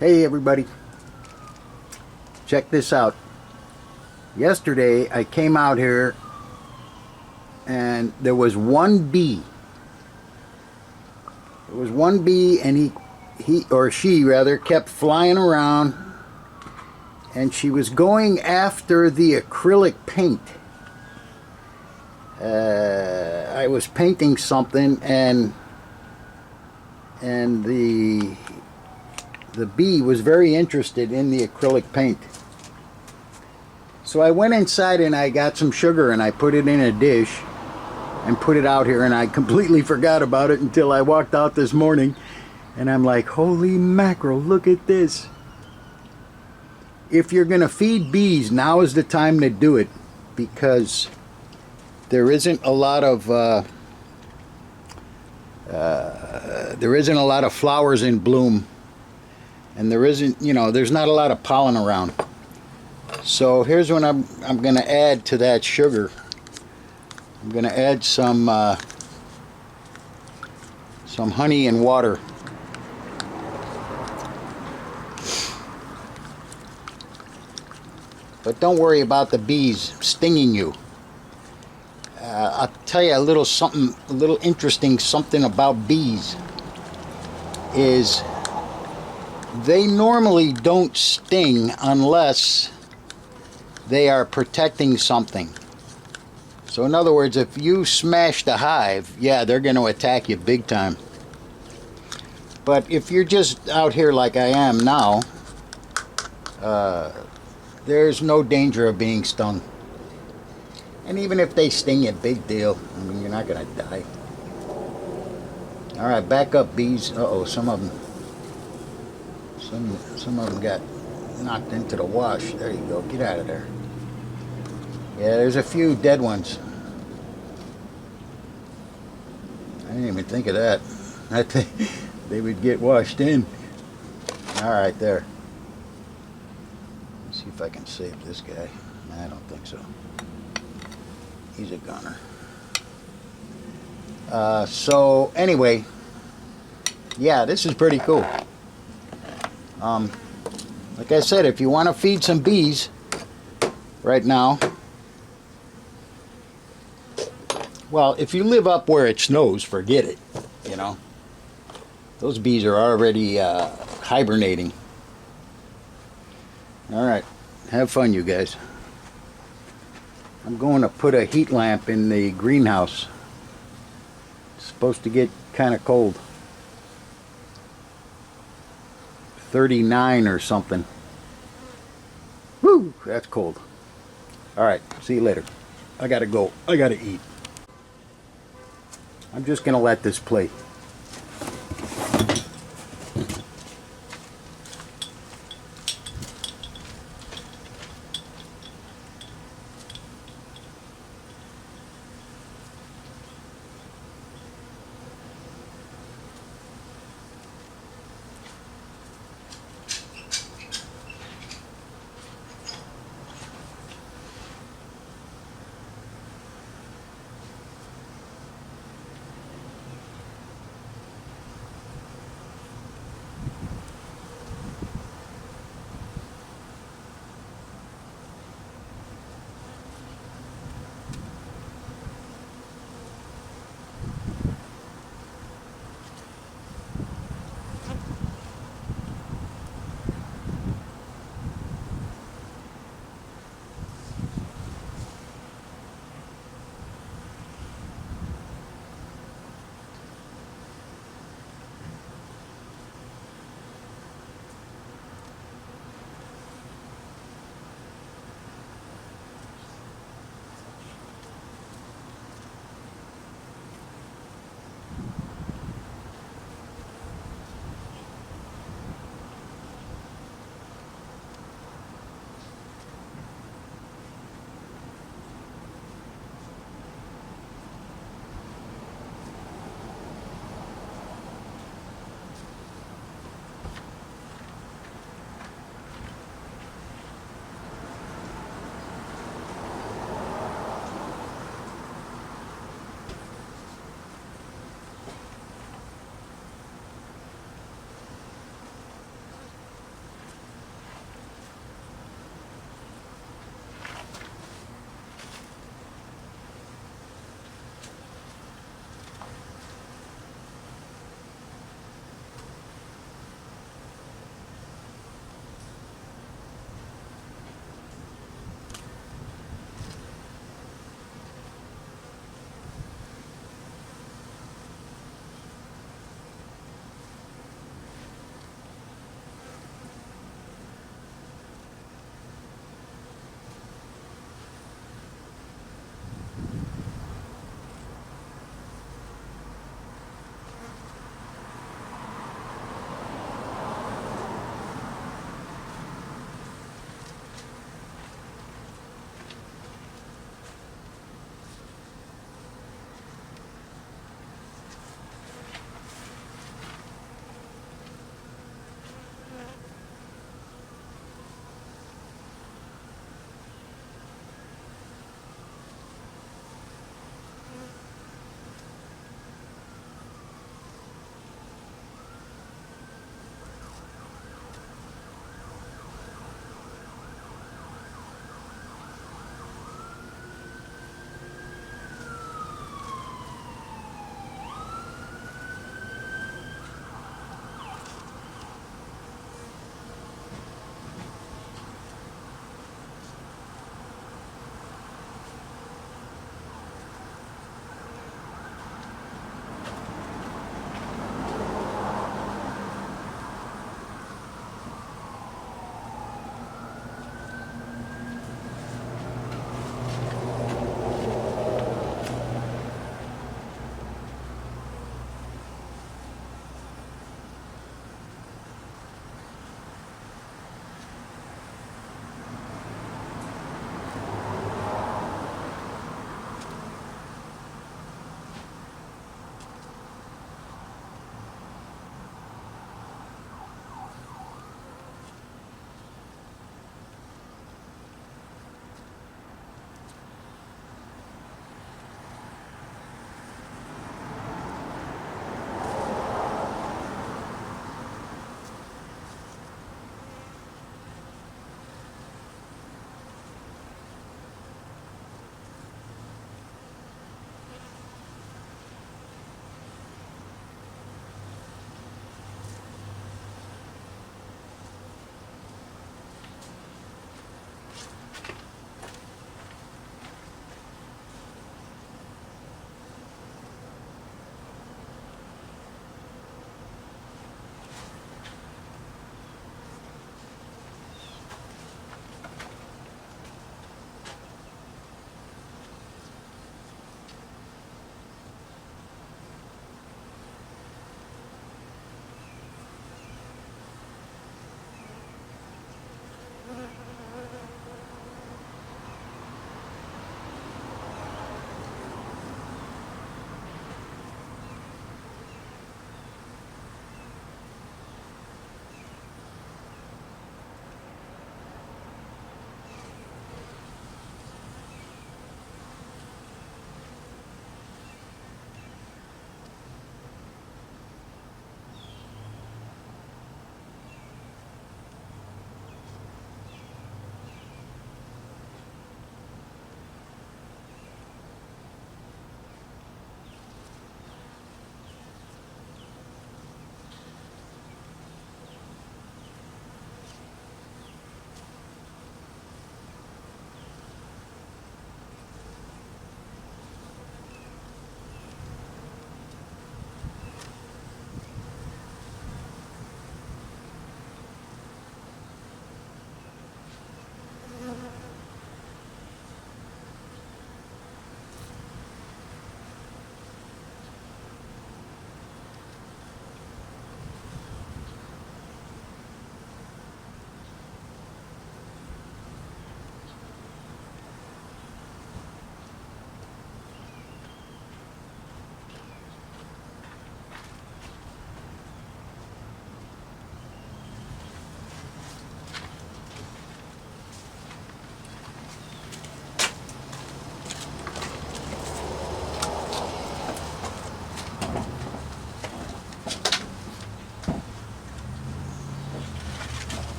Hey everybody, check this out. Yesterday I came out here and there was one bee. There was one bee and he or she rather kept flying around, and she was going after the acrylic paint. I was painting something and the bee was very interested in the acrylic paint. So I went inside and I got some sugar and I put it in a dish and put it out here, and I completely forgot about it until I walked out this morning and I'm like, holy mackerel, look at this. If you're gonna feed bees, now is the time to do it, because there isn't a lot of flowers in bloom, and there's not a lot of pollen around. So here's what I'm going to add to that sugar. I'm going to add some honey and water. But don't worry about the bees stinging you. I'll tell you a little interesting something about bees is they normally don't sting unless they are protecting something. So in other words, if you smash the hive, yeah, they're going to attack you big time. But if you're just out here like I am now, there's no danger of being stung. And even if they sting you, big deal. I mean, you're not going to die. All right, back up, bees. Uh-oh, some of them got knocked into the wash. There you go. Get out of there. Yeah, there's a few dead ones. I didn't even think of that. I think they would get washed in. All right, there. Let's see if I can save this guy. I don't think so. He's a gunner. So anyway, yeah, this is pretty cool. Like I said, if you want to feed some bees right now, well, if you live up where it snows, forget it. You know, those bees are already hibernating. All right, have fun, you guys. I'm going to put a heat lamp in the greenhouse. It's supposed to get kind of cold. 39 or something. Woo, that's cold. All right, see you later. I gotta go. I gotta eat. I'm just gonna let this play.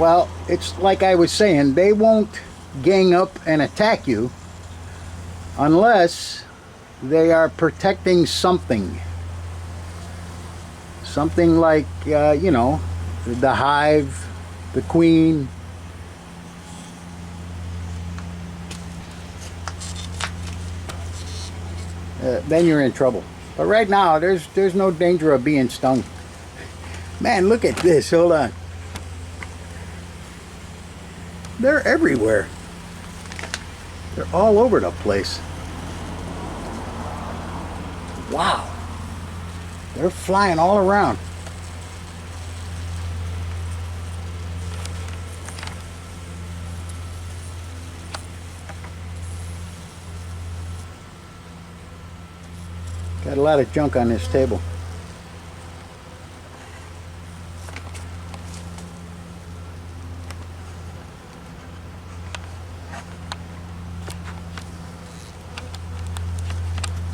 Well, it's like I was saying, they won't gang up and attack you unless they are protecting something. Something like, you know, the hive, the queen. Then you're in trouble. But right now, there's no danger of being stung. Man, look at this. Hold on. They're everywhere. They're all over the place. Wow. They're flying all around. Got a lot of junk on this table.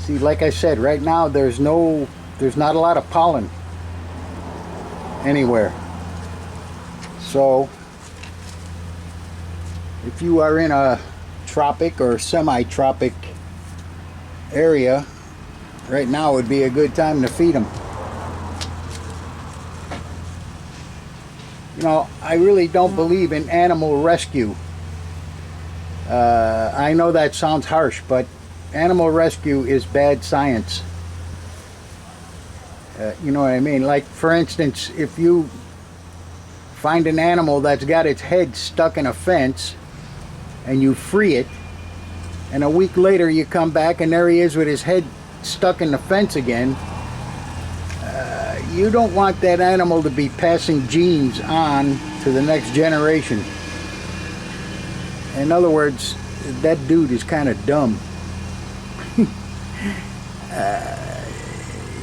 See, like I said, right now there's not a lot of pollen anywhere. So if you are in a tropic or semi-tropic area, right now would be a good time to feed them. You know, I really don't believe in animal rescue. I know that sounds harsh, but animal rescue is bad science. You know what I mean? Like, for instance, if you find an animal that's got its head stuck in a fence and you free it, and a week later you come back and there he is with his head stuck in the fence again, you don't want that animal to be passing genes on to the next generation. In other words, that dude is kind of dumb.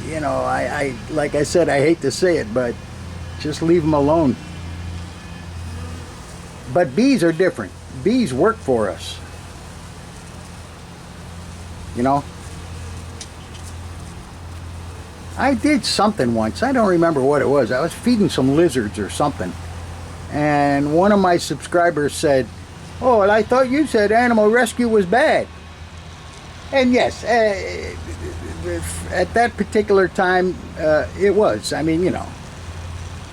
You know, I like I said, I hate to say it, but just leave them alone. But bees are different. Bees work for us. You know, I did something once. I don't remember what it was. I was feeding some lizards or something, and one of my subscribers said, "Oh, and I thought you said animal rescue was bad." And yes, at that particular time, it was. I mean, you know,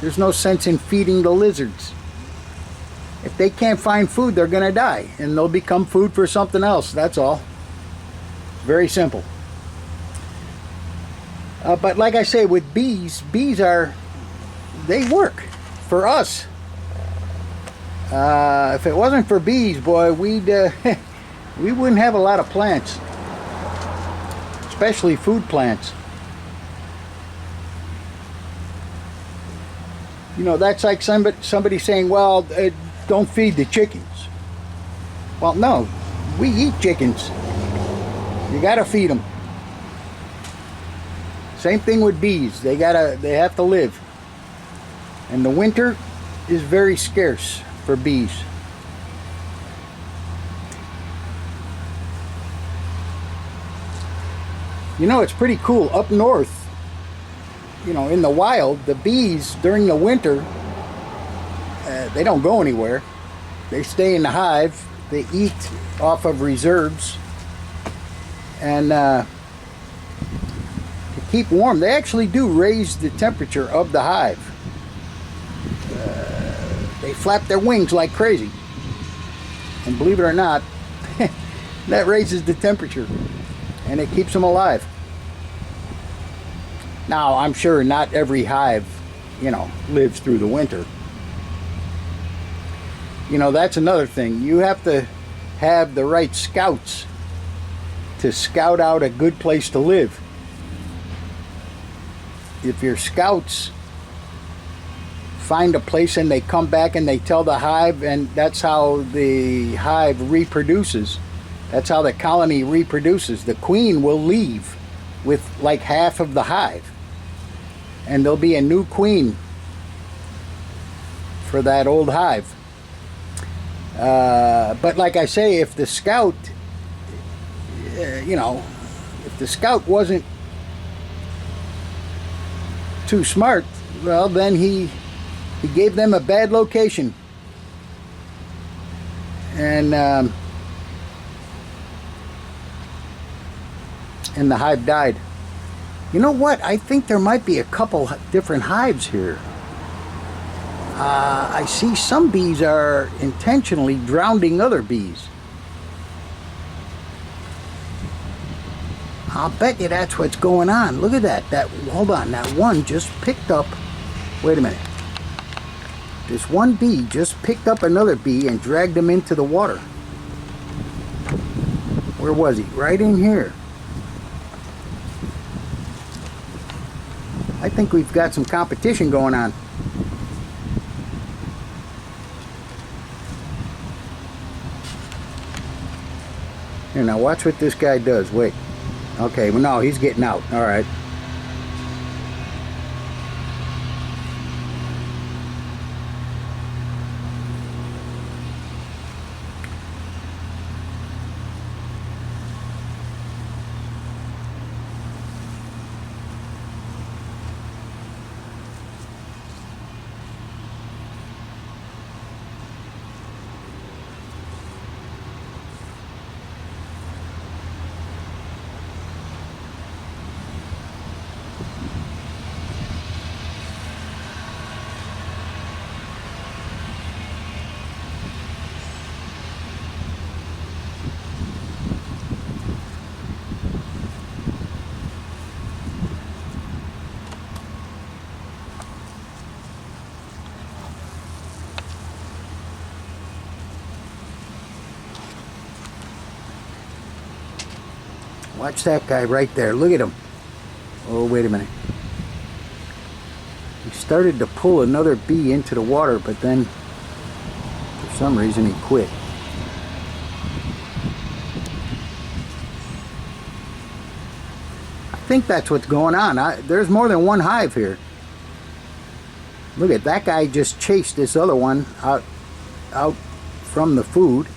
there's no sense in feeding the lizards. If they can't find food, they're going to die, and they'll become food for something else. That's all. Very simple. But like I say, with bees they work for us. If it wasn't for bees, boy, we wouldn't have a lot of plants. Especially food plants. You know, that's like somebody saying, well, don't feed the chickens. Well, no, we eat chickens. You gotta feed them. Same thing with bees. They have to live. And the winter is very scarce for bees. You know, it's pretty cool. Up north, you know, in the wild, the bees during the winter, they don't go anywhere. They stay in the hive. They eat off of reserves. And to keep warm, they actually do raise the temperature of the hive. They flap their wings like crazy. And believe it or not, that raises the temperature. And it keeps them alive. Now, I'm sure not every hive, you know, lives through the winter. You know, that's another thing. You have to have the right scouts to scout out a good place to live. If your scouts find a place and they come back and they tell the hive, and that's how the hive reproduces. That's how the colony reproduces. The queen will leave with like half of the hive, and there'll be a new queen for that old hive. But like I say, if the scout, you know, if the scout wasn't too smart, well, then he gave them a bad location and the hive died. You know what? I think there might be a couple different hives here. I see some bees are intentionally drowning other bees. I'll bet you that's what's going on. Look at that. Hold on. That one just picked up. Wait a minute. This one bee just picked up another bee and dragged him into the water. Where was he? Right in here. I think we've got some competition going on. Here, now watch what this guy does. Wait. Okay, well, no, he's getting out. All right. Watch that guy right there. Look at him. Oh, wait a minute. He started to pull another bee into the water, but then for some reason he quit. I think that's what's going on. There's more than one hive here. Look at that guy just chased this other one out from the food.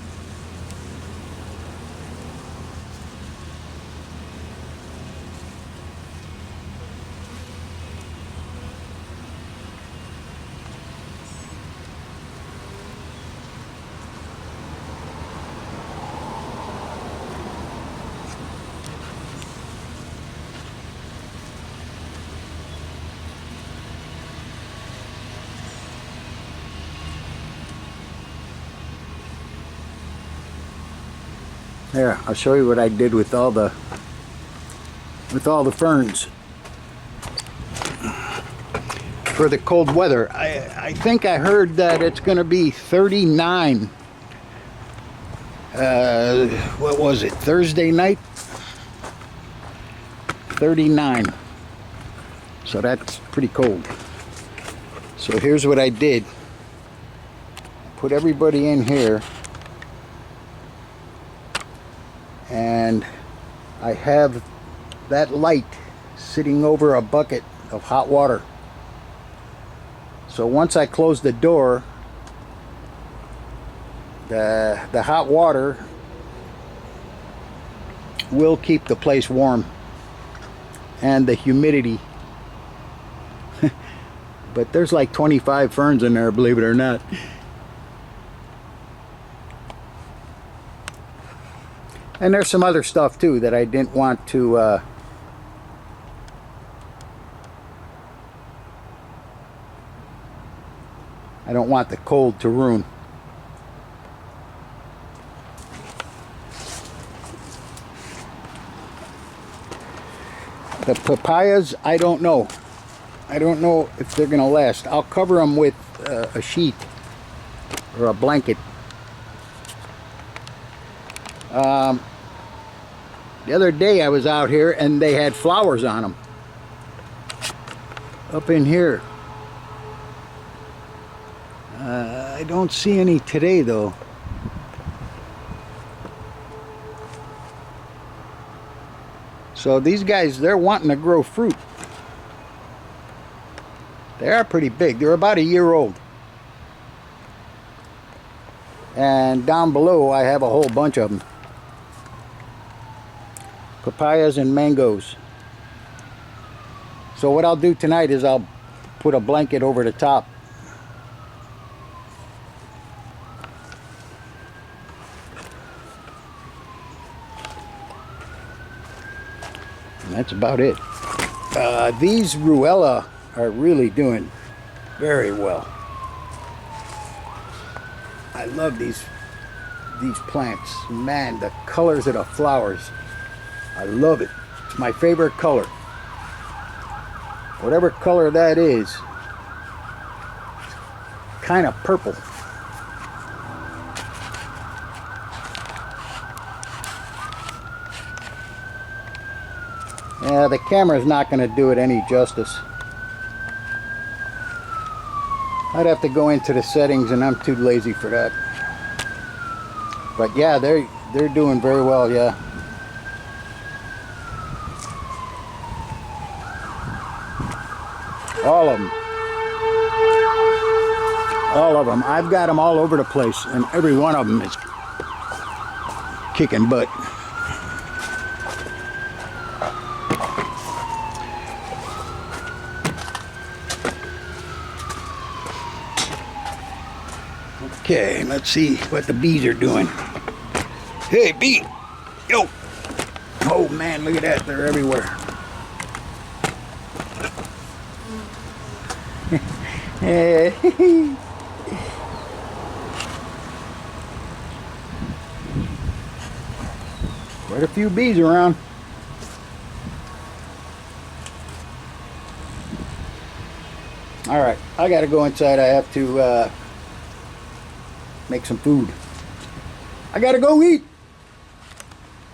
There, I'll show you what I did with all the ferns for the cold weather. I think I heard that it's going to be 39. What was it? Thursday night? 39. So that's pretty cold. So here's what I did. Put everybody in here. And I have that light sitting over a bucket of hot water. So once I close the door, the hot water will keep the place warm, and the humidity. But there's like 25 ferns in there, believe it or not. And there's some other stuff too that I didn't want to I don't want the cold to ruin. The papayas, I don't know. I don't know if they're gonna last. I'll cover them with a sheet or a blanket. The other day I was out here and they had flowers on them. Up in here. I don't see any today though. So these guys, they're wanting to grow fruit. They are pretty big. They're about a year old. And down below I have a whole bunch of them. Papayas and mangoes. So what I'll do tonight is I'll put a blanket over the top. that's about it. These Ruella are really doing very well. I love these plants. Man, the colors of the flowers. I love it. It's my favorite color. Whatever color that is, kind of purple. Yeah, the camera's not going to do it any justice. I'd have to go into the settings, and I'm too lazy for that. But yeah, they're doing very well, yeah. All of them. All of them. I've got them all over the place, and every one of them is kicking butt. Okay, let's see what the bees are doing. Hey, bee! Yo! Oh man, look at that, they're everywhere. Quite a few bees around. Alright, I gotta go inside. I have to make some food. I gotta go eat.